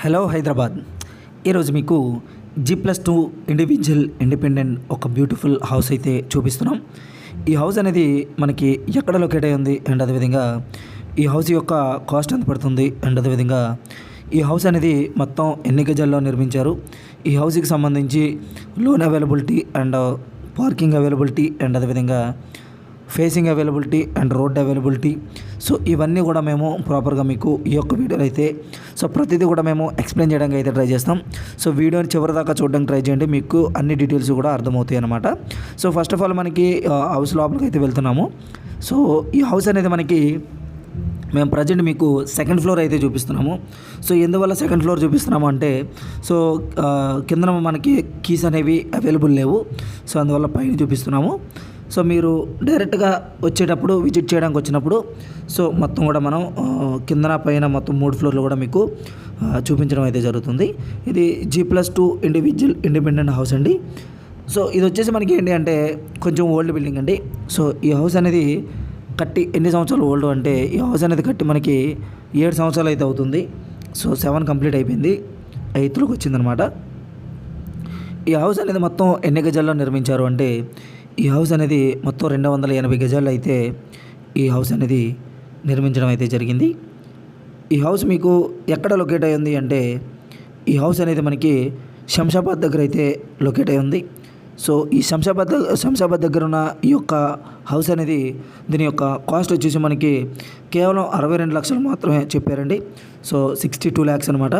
Hello Hyderabad. ఈరోజు మీకు G+2 independent ఒక బ్యూటిఫుల్ హౌస్ అయితే చూపిస్తున్నాం. ఈ హౌస్ అనేది మనకి ఎక్కడ లొకేట్ అయి ఉంది అండ్ అదేవిధంగా ఈ హౌస్ యొక్క కాస్ట్ ఎంత పడుతుంది అండ్ అదేవిధంగా ఈ హౌస్ అనేది మొత్తం ఎన్ని గజాల్లో నిర్మించారు, ఈ హౌస్కి సంబంధించి loan availability and parking availability and అదేవిధంగా facing availability and road availability, so ఇవన్నీ కూడా మేము ప్రాపర్గా మీకు ఈ యొక్క వీడియోలో అయితే ప్రతిదీ కూడా మేము ఎక్స్ప్లెయిన్ చేయడానికి అయితే ట్రై చేస్తాం. సో వీడియోని చివరిదాకా చూడడానికి ట్రై చేయండి, మీకు అన్ని డీటెయిల్స్ కూడా అర్థమవుతాయి అన్నమాట. సో ఫస్ట్ ఆఫ్ ఆల్ మనకి హౌస్ లోపలికి అయితే వెళ్తున్నాము. సో ఈ హౌస్ అనేది మనకి మేము ప్రజెంట్ మీకు సెకండ్ ఫ్లోర్ అయితే చూపిస్తున్నాము. సో ఎందువల్ల సెకండ్ ఫ్లోర్ చూపిస్తున్నాము అంటే సో కింద మనకి కీస్ అనేవి అవైలబుల్ లేవు, సో అందువల్ల పైన చూపిస్తున్నాము. సో మీరు డైరెక్ట్గా వచ్చేటప్పుడు విజిట్ చేయడానికి వచ్చినప్పుడు సో మొత్తం కూడా మనం కిందన పైన మొత్తం 3 ఫ్లోర్లు కూడా మీకు చూపించడం అయితే జరుగుతుంది. ఇది G+2 ఇండిపెండెంట్ హౌస్ అండి. సో ఇది వచ్చేసి మనకి ఏంటి అంటే కొంచెం ఓల్డ్ బిల్డింగ్ అండి. సో ఈ హౌస్ అనేది కట్టి ఎన్ని సంవత్సరాలు ఓల్డ్ అంటే ఈ హౌస్ అనేది కట్టి మనకి 7 సంవత్సరాలు అయితే అవుతుంది. సో 7 కంప్లీట్ అయిపోయింది, 8లోకి వచ్చిందనమాట. ఈ హౌస్ అనేది మొత్తం ఎన్ని గజాల్లో నిర్మించారు అంటే ఈ హౌస్ అనేది మొత్తం 280 గజాల్లో అయితే ఈ హౌస్ అనేది నిర్మించడం అయితే జరిగింది. ఈ హౌస్ మీకు ఎక్కడ లొకేట్ అయి ఉంది అంటే ఈ హౌస్ అనేది మనకి శంషాబాద్ దగ్గర అయితే లొకేట్ అయి ఉంది. సో ఈ శంషాబాద్ దగ్గర ఉన్న ఈ యొక్క హౌస్ అనేది దీని యొక్క కాస్ట్ వచ్చేసి మనకి కేవలం 62 లక్షలు మాత్రమే చెప్పారండి. సో 62 lakhs అనమాట.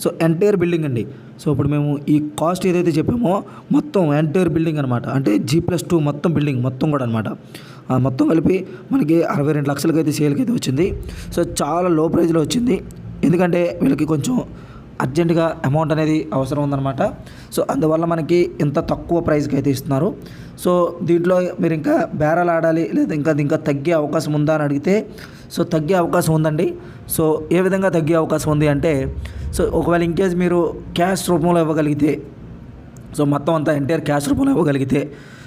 సో ఎంటైర్ బిల్డింగ్ అండి. సో ఇప్పుడు మేము ఈ కాస్ట్ ఏదైతే చెప్పామో మొత్తం ఎంటైర్ బిల్డింగ్ అనమాట, అంటే G+2 మొత్తం బిల్డింగ్ మొత్తం కూడా అనమాట. మొత్తం కలిపి మనకి 62 లక్షలకి అయితే సేల్కి అయితే వచ్చింది. సో చాలా లో ప్రైస్లో వచ్చింది, ఎందుకంటే వీళ్ళకి కొంచెం అర్జెంటుగా అమౌంట్ అనేది అవసరం ఉందన్నమాట. సో అందువల్ల మనకి ఇంత తక్కువ ప్రైస్కి అయితే ఇస్తున్నారు. సో దీంట్లో మీరు ఇంకా బేరాలు ఆడాలి లేదా ఇంకా తగ్గే అవకాశం ఉందా అని అడిగితే సో తగ్గే అవకాశం ఉందండి. సో ఏ విధంగా తగ్గే అవకాశం ఉంది అంటే సో ఒకవేళ ఇన్కేస్ మీరు క్యాష్ రూపంలో ఇవ్వగలిగితే, సో మొత్తం అంతా ఎంటైర్ క్యాష్ రూపంలో ఇవ్వగలిగితే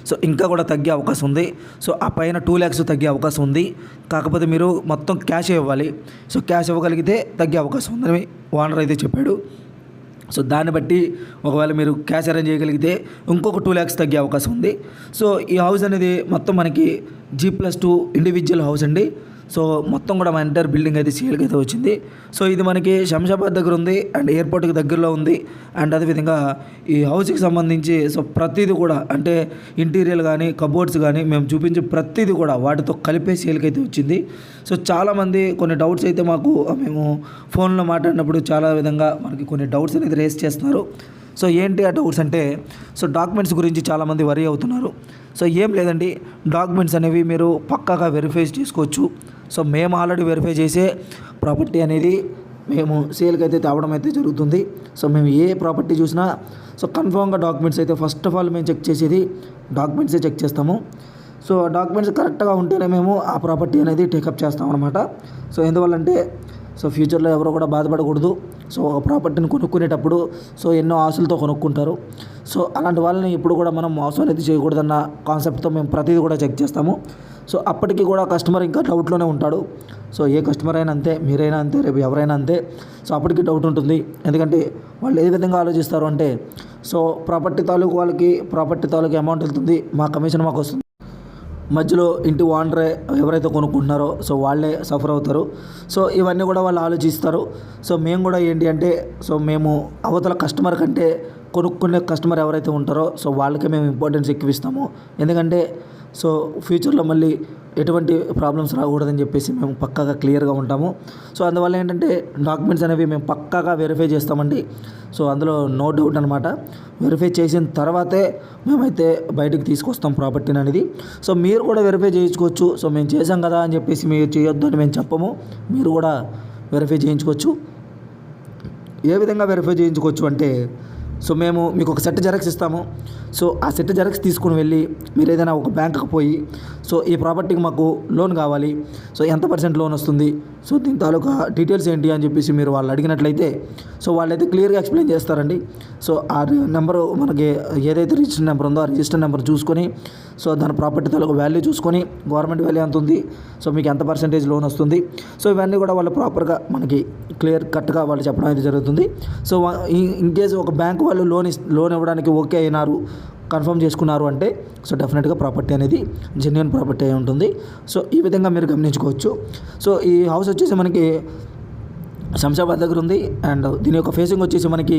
సో ఇంకా కూడా తగ్గే అవకాశం ఉంది. సో ఆ పైన 2 lakhs తగ్గే అవకాశం ఉంది. కాకపోతే మీరు మొత్తం క్యాష్ ఇవ్వాలి. సో క్యాష్ ఇవ్వగలిగితే తగ్గే అవకాశం ఉందని ఓనర్ అయితే చెప్పాడు. సో దాన్ని బట్టి ఒకవేళ మీరు క్యాష్ అరేంజ్ చేయగలిగితే ఇంకొక 2 lakhs తగ్గే అవకాశం ఉంది. సో ఈ హౌస్ అనేది మొత్తం మనకి G+2 ఇండివిజువల్ హౌస్ అండి. సో మొత్తం కూడా మా ఎంటైర్ బిల్డింగ్ అయితే సేల్కి అయితే వచ్చింది. సో ఇది మనకి శంషాబాద్ దగ్గర ఉంది అండ్ ఎయిర్పోర్ట్కి దగ్గరలో ఉంది. అండ్ అదేవిధంగా ఈ హౌస్కి సంబంధించి సో ప్రతిదీ కూడా అంటే ఇంటీరియర్ కానీ కబోర్డ్స్ కానీ మేము చూపించే ప్రతిదీ కూడా వాటితో కలిపే సేల్కి అయితే వచ్చింది. సో చాలామంది కొన్ని డౌట్స్ అయితే మాకు మేము ఫోన్లో మాట్లాడినప్పుడు చాలా విధంగా మనకి కొన్ని డౌట్స్ అనేది రేస్ చేస్తున్నారు. సో ఏంటి ఆ డౌట్స్ అంటే సో డాక్యుమెంట్స్ గురించి చాలామంది వరీ అవుతున్నారు. సో ఏం లేదండి, డాక్యుమెంట్స్ అనేవి మీరు పక్కాగా వెరిఫై చేసుకోవచ్చు. సో మేము ఆల్రెడీ వెరిఫై చేసే ప్రాపర్టీ అనేది మేము సేల్కి అయితే తేవడం అయితే జరుగుతుంది. సో మేము ఏ ప్రాపర్టీ చూసినా సో కన్ఫామ్గా డాక్యుమెంట్స్ అయితే ఫస్ట్ ఆఫ్ ఆల్ మేము చెక్ చేసేది డాక్యుమెంట్సే చెక్ చేస్తాము. సో డాక్యుమెంట్స్ కరెక్ట్గా ఉంటేనే మేము ఆ ప్రాపర్టీ అనేది టేకప్ చేస్తాం అనమాట. సో ఎందువల్లంటే సో ఫ్యూచర్లో ఎవరో కూడా బాధపడకూడదు. సో ఒక ప్రాపర్టీని కొనుక్కునేటప్పుడు సో ఎన్నో ఆశలతో కొనుక్కుంటారు. సో అలాంటి వాళ్ళని ఇప్పుడు కూడా మనం మోసం అనేది చేయకూడదన్న కాన్సెప్ట్తో మేము ప్రతిదీ కూడా చెక్ చేస్తాము. సో అప్పటికి కూడా కస్టమర్ ఇంకా డౌట్లోనే ఉంటాడు. సో ఏ కస్టమర్ అయినా అంతే, మీరైనా అంతే, రేపు ఎవరైనా అంతే. సో అప్పటికి డౌట్ ఉంటుంది, ఎందుకంటే వాళ్ళు ఏ విధంగా ఆలోచిస్తారు అంటే సో ప్రాపర్టీ తాలూకు అమౌంట్ వెళ్తుంది, మా కమిషన్ మాకు వస్తుంది, మధ్యలో ఇంటి ఓనరే ఎవరైతే కొనుక్కుంటున్నారో సో వాళ్ళే సఫర్ అవుతారు. సో ఇవన్నీ కూడా వాళ్ళు ఆలోచిస్తారు. సో మేము కూడా ఏంటి అంటే సో మేము అవతల కస్టమర్ కంటే కొనుక్కునే కస్టమర్ ఎవరైతే ఉంటారో సో వాళ్ళకే మేము ఇంపార్టెన్స్ ఎక్కువ ఇస్తాము. ఎందుకంటే సో ఫ్యూచర్లో మళ్ళీ ఎటువంటి ప్రాబ్లమ్స్ రాకూడదని చెప్పేసి మేము పక్కాగా క్లియర్గా ఉంటాము. సో అందువల్ల ఏంటంటే డాక్యుమెంట్స్ అనేవి మేము పక్కాగా వెరిఫై చేస్తామండి. సో అందులో నో డౌట్ అనమాట. వెరిఫై చేసిన తర్వాతే మేమైతే బయటకు తీసుకొస్తాం ప్రాపర్టీని అనేది. సో మీరు కూడా వెరిఫై చేయించుకోవచ్చు. సో మేము చేసాం కదా అని చెప్పేసి మీరు చేయొద్దు అని మేము చెప్పము, మీరు కూడా వెరిఫై చేయించుకోవచ్చు. ఏ విధంగా వెరిఫై చేయించుకోవచ్చు అంటే సో మేము మీకు ఒక సెట్ జెరాక్స్ ఇస్తాము. సో ఆ సెట్ జెరాక్స్ తీసుకుని వెళ్ళి మీరు ఏదైనా ఒక బ్యాంకుకి పోయి సో ఈ ప్రాపర్టీకి మాకు లోన్ కావాలి, సో ఎంత పర్సెంట్ లోన్ వస్తుంది, సో దీని తాలూకా డీటెయిల్స్ ఏంటి అని చెప్పేసి మీరు వాళ్ళు అడిగినట్లయితే సో వాళ్ళైతే క్లియర్గా ఎక్స్ప్లెయిన్ చేస్తారండి. సో ఆ నెంబరు మనకి ఏదైతే రిజిస్టర్ నెంబర్ ఉందో ఆ రిజిస్టర్ నెంబర్ చూసుకొని సో దాని ప్రాపర్టీ తాలూకా వాల్యూ చూసుకొని గవర్నమెంట్ వాల్యూ ఎంత ఉంది, సో మీకు ఎంత పర్సెంటేజ్ లోన్ వస్తుంది, సో ఇవన్నీ కూడా వాళ్ళు ప్రాపర్గా మనకి క్లియర్ కట్గా వాళ్ళు చెప్పడం అయితే జరుగుతుంది. సో ఇన్ కేసు ఒక బ్యాంక్ వాళ్ళు లోన్ ఇవ్వడానికి ఓకే అయినారు, కన్ఫర్మ్ చేసుకున్నారు అంటే సో డెఫినెట్గా ప్రాపర్టీ అనేది జెన్యూన్ ప్రాపర్టీ అయి ఉంటుంది. సో ఈ విధంగా మీరు గమనించుకోవచ్చు. సో ఈ హౌస్ వచ్చేసి మనకి శంషాబాద్ దగ్గర ఉంది. అండ్ దీని యొక్క ఫేసింగ్ వచ్చేసి మనకి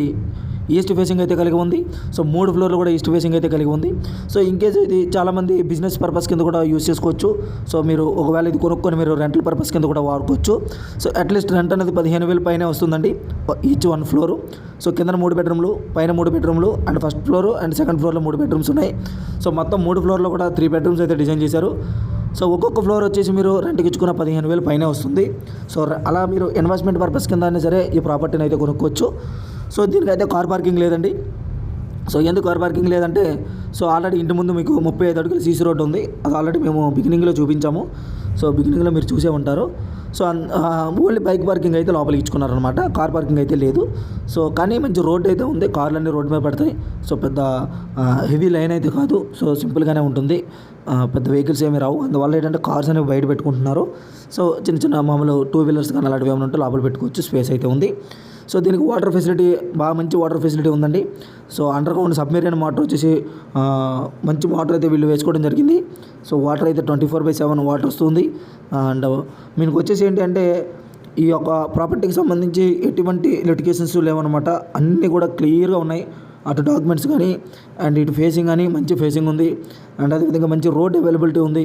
ఈస్ట్ ఫేసింగ్ అయితే కలిగి ఉంది. సో 3 ఫ్లోర్లు కూడా ఈస్ట్ ఫేసింగ్ అయితే కలిగి ఉంది. సో ఇన్కేస్ ఇది చాలామంది బిజినెస్ పర్పస్ కింద కూడా యూస్ చేసుకోవచ్చు. సో మీరు ఒకవేళ ఇది కొనుక్కొని మీరు రెంటల్ పర్పస్ కింద కూడా వాడుకోవచ్చు. సో అట్లీస్ట్ రెంట్ అనేది 15,000 పైన వస్తుందండి ఈచ్ 1 ఫ్లోరు. సో కింద 3 బెడ్రూమ్లు, పైన 3 బెడ్రూమ్లు and first floor and second ఫ్లోర్లో 3 బెడ్రూమ్స్ ఉన్నాయి. సో మొత్తం 3 ఫ్లోర్లో కూడా 3 బెడ్రూమ్స్ అయితే డిజైన్ చేశారు. సో ఒక్కొక్క ఫ్లోర్ వచ్చేసి మీరు రెంట్కి ఇచ్చుకున్న 15,000 పైన వస్తుంది. సో అలా మీరు ఇన్వెస్ట్మెంట్ పర్పస్ కింద అయినా సరే ఈ ప్రాపర్టీని అయితే కొనుక్కోవచ్చు. సో దీనికైతే కార్ పార్కింగ్ లేదండి. సో ఎందుకు కార్ పార్కింగ్ లేదంటే సో ఆల్రెడీ ఇంటి ముందు మీకు 35 అడుగుల సీసీ రోడ్ ఉంది. అది ఆల్రెడీ మేము బిగినింగ్లో చూపించాము. సో బిగినింగ్లో మీరు చూసే ఉంటారు. సో ఓన్లీ బైక్ పార్కింగ్ అయితే లోపలికి ఇచ్చుకున్నారనమాట, కార్ పార్కింగ్ అయితే లేదు. సో కానీ మంచి రోడ్ అయితే ఉంది, కార్లన్నీ రోడ్డు మీద పడతాయి. సో పెద్ద హెవీ లైన్ అయితే కాదు, సో సింపుల్గానే ఉంటుంది, పెద్ద వెహికల్స్ ఏమీ రావు. అందువల్ల ఏంటంటే కార్స్ అనేవి బయట పెట్టుకుంటున్నారు. సో చిన్న చిన్న మామూలు 2 వీలర్స్ కానీ అలాంటివి ఏమైనా ఉంటే లోపల పెట్టుకోవచ్చు, స్పేస్ అయితే ఉంది. సో దీనికి వాటర్ ఫెసిలిటీ బాగా మంచి వాటర్ ఫెసిలిటీ ఉందండి. So under ground submarine water వచ్చేసి మంచి వాటర్ అయితే వీళ్ళు వేసుకోవడం జరిగింది. సో వాటర్ అయితే 24/7 వాటర్ వస్తుంది. అండ్ మీకు వచ్చేసి ఏంటి అంటే ఈ యొక్క ప్రాపర్టీకి సంబంధించి ఎటువంటి లిటిగేషన్స్ లేవన్నమాట, అన్నీ కూడా క్లియర్గా ఉన్నాయి. అటు డాక్యుమెంట్స్ కానీ అండ్ ఇటు ఫేసింగ్ కానీ మంచి ఫేసింగ్ ఉంది. అండ్ అదేవిధంగా మంచి రోడ్ అవైలబిలిటీ ఉంది.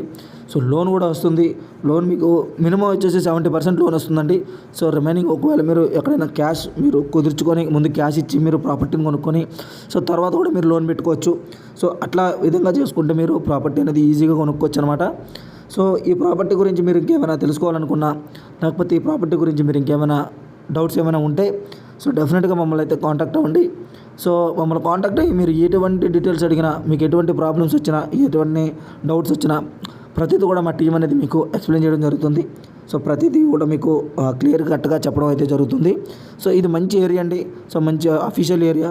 సో లోన్ కూడా వస్తుంది. లోన్ మీకు మినిమం వచ్చేసి 70% లోన్ వస్తుందండి. సో రిమైనింగ్ ఒకవేళ మీరు ఎక్కడైనా క్యాష్ మీరు కుదుర్చుకొని ముందు క్యాష్ ఇచ్చి మీరు ప్రాపర్టీని కొనుక్కొని సో తర్వాత కూడా మీరు లోన్ పెట్టుకోవచ్చు. సో అట్లా విధంగా చేసుకుంటే మీరు ప్రాపర్టీ అనేది ఈజీగా కొనుక్కోవచ్చు అనమాట. సో ఈ ప్రాపర్టీ గురించి మీరు ఇంకేమైనా తెలుసుకోవాలనుకున్నా, లేకపోతే ఈ ప్రాపర్టీ గురించి మీరు ఇంకేమైనా డౌట్స్ ఏమైనా ఉంటే సో డెఫినెట్గా మమ్మల్ని అయితే కాంటాక్ట్ అవ్వండి. సో మమ్మల్ని కాంటాక్ట్ అయ్యి మీరు ఎటువంటి డీటెయిల్స్ అడిగినా, మీకు ఎటువంటి ప్రాబ్లమ్స్ వచ్చినా, ఎటువంటి డౌట్స్ వచ్చినా ప్రతిదీ కూడా మా టీం అనేది మీకు ఎక్స్ప్లెయిన్ చేయడం జరుగుతుంది. సో ప్రతిదీ కూడా మీకు క్లియర్ కట్గా చెప్పడం అయితే జరుగుతుంది. సో ఇది మంచి ఏరియా అండి. సో మంచి అఫీషియల్ ఏరియా.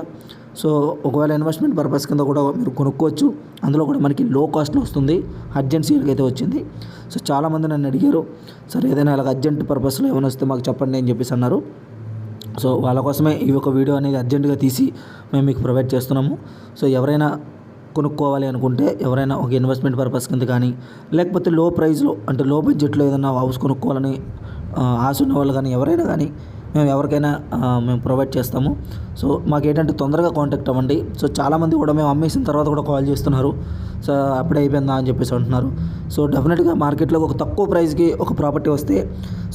సో ఒకవేళ ఇన్వెస్ట్మెంట్ పర్పస్ కింద కూడా మీరు కొనుక్కోవచ్చు. అందులో కూడా మనకి లో కాస్ట్లో వస్తుంది. అర్జెంట్ సేల్కి అయితే వచ్చింది. సో చాలామంది నన్ను అడిగారు, సరే ఏదైనా అలాగ అర్జెంట్ పర్పస్లో ఏమైనా వస్తే మాకు చెప్పండి అని చెప్పేసి అన్నారు. సో వాళ్ళ కోసమే ఈ ఒక వీడియో అనేది అర్జెంటుగా తీసి మేము మీకు ప్రొవైడ్ చేస్తున్నాము. సో ఎవరైనా కొనుక్కోవాలి అనుకుంటే, ఎవరైనా ఒక ఇన్వెస్ట్మెంట్ పర్పస్ కింద కానీ, లేకపోతే లో ప్రైస్లో అంటే లో బడ్జెట్లో ఏదైనా హౌస్ కొనుక్కోవాలని ఆశ ఉన్న వాళ్ళు కానీ ఎవరైనా కానీ మేము ఎవరికైనా మేము ప్రొవైడ్ చేస్తాము. సో మాకేంటంటే తొందరగా కాంటాక్ట్ అవ్వండి. సో చాలామంది కూడా మేము అమ్మేసిన తర్వాత కూడా కాల్ చేస్తున్నారు, సో అప్పుడే అయిపోయిందా అని చెప్పేసి అంటున్నారు. సో డెఫినెట్గా మార్కెట్లో ఒక తక్కువ ప్రైస్కి ఒక ప్రాపర్టీ వస్తే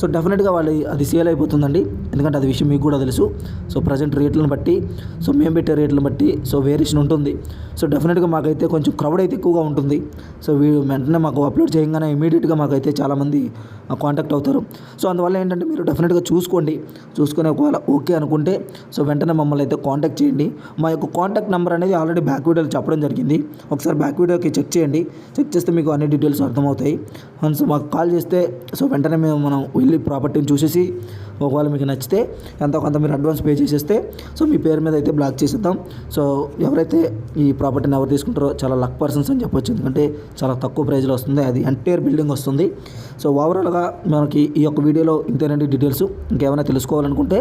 సో డెఫినెట్గా వాళ్ళు అది సేల్ అయిపోతుందండి. ఎందుకంటే అది విషయం మీకు కూడా తెలుసు. సో ప్రజెంట్ రేట్లను బట్టి, సో మేము పెట్టే రేట్లను బట్టి సో వేరియేషన్ ఉంటుంది. సో డెఫినెట్గా మాకైతే కొంచెం క్రౌడ్ అయితే ఎక్కువగా ఉంటుంది. సో వెంటనే మాకు అప్లోడ్ చేయగానే ఇమీడియట్గా మాకైతే చాలామంది కాంటాక్ట్ అవుతారు. సో అందువల్ల ఏంటంటే మీరు డెఫినెట్గా చూసుకొని ఒకవేళ ఓకే అనుకుంటే సో వెంటనే మమ్మల్ని అయితే కాంటాక్ట్ చేయండి. మా యొక్క కాంటాక్ట్ నెంబర్ అనేది ఆల్రెడీ బ్యాక్ వీడియోలో చెప్పడం జరిగింది. ఒకసారి బ్యాక్ వీడియోకి చెక్ చేయండి. చెక్ చేస్తే మీకు అన్ని డీటెయిల్స్ అర్థమవుతాయి. సో మాకు కాల్ చేస్తే సో వెంటనే మనం వెళ్ళి ప్రాపర్టీని చూసేసి ఒకవేళ మీకు నచ్చితే ఎంతో కొంత మీరు అడ్వాన్స్ పే చేసేస్తే సో మీ పేరు మీద అయితే బ్లాక్ చేసేద్దాం. సో ఎవరైతే ఈ ప్రాపర్టీని ఎవరు తీసుకుంటారో చాలా లక్ పర్సన్స్ అని చెప్పొచ్చు. ఎందుకంటే చాలా తక్కువ ప్రైస్లో వస్తుంది, అది ఎంటైర్ బిల్డింగ్ వస్తుంది. సో ఓవరాల్గా మనకి ఈ యొక్క వీడియోలో ఇంతేనండి డీటెయిల్స్. ఇంకేమైనా తెలుసుకోవాలనుకుంటే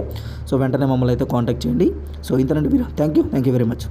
సో వెంటనే మమ్మల్ని అయితే కాంటాక్ట్ చేయండి. సో ఇంతేనండి video. Thank you very much.